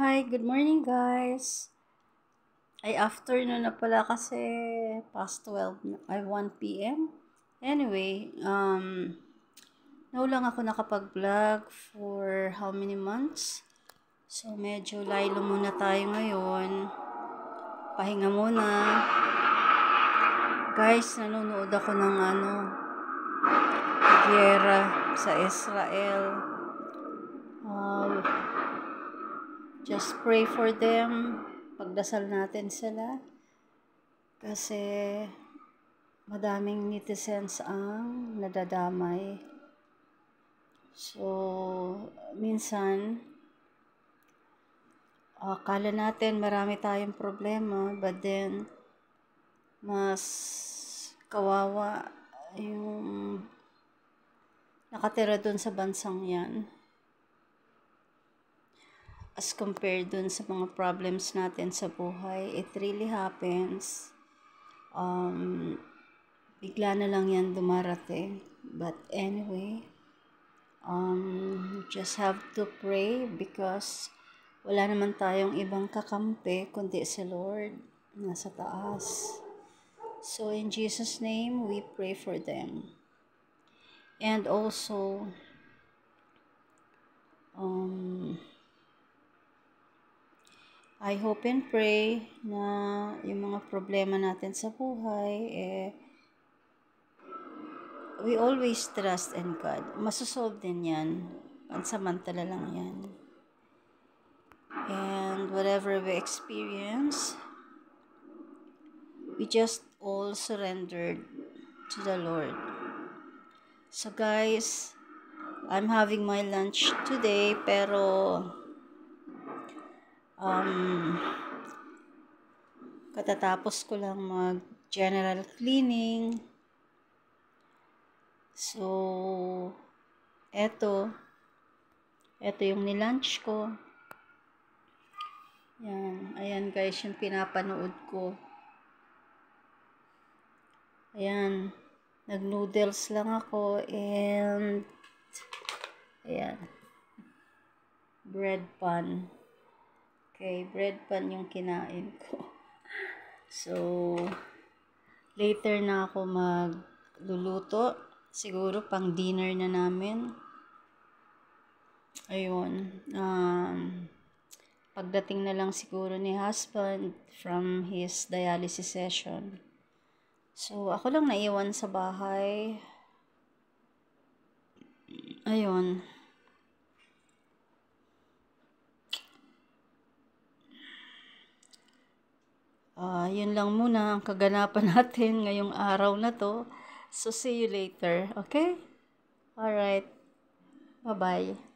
Hi, good morning guys. Ay afternoon na pala kasi past 12 ay 1 p.m. Anyway, now lang ako nakapag-vlog for how many months? So medyo laylo muna tayo ngayon. Pahinga muna. Guys, nanonood ako ng giyera sa Israel. Just pray for them. Pagdasal natin sila. Kasi madaming netizens ang nadadamay. So, minsan, akala natin marami tayong problema, but then, mas kawawa yung nakatira dun sa bansang yan. As compared dun sa mga problems natin sa buhay, it really happens. Bigla na lang yan dumarating. But anyway, just have to pray because wala naman tayong ibang kakampi kundi si Lord nasa taas. So in Jesus' name, we pray for them. And also, I hope and pray na yung mga problema natin sa buhay, we always trust in God. Masosolve din yan. Pansamantala lang yan. And whatever we experience, we just all surrendered to the Lord. So guys, I'm having my lunch today, pero katatapos ko lang mag-general cleaning. So, eto yung nilunch ko. Yan, ayan guys, yung pinapanood ko. Ayan, nag-noodles lang ako and ayan, bread pan. Okay, bread pan yung kinain ko. So, later na ako magluluto. Siguro pang dinner na namin. Ayun. Pagdating na lang siguro ni husband from his dialysis session. So, ako lang naiwan sa bahay. Ayun. Yun lang muna ang kaganapan natin ngayong araw na to. So, see you later. Okay? Alright. Bye-bye.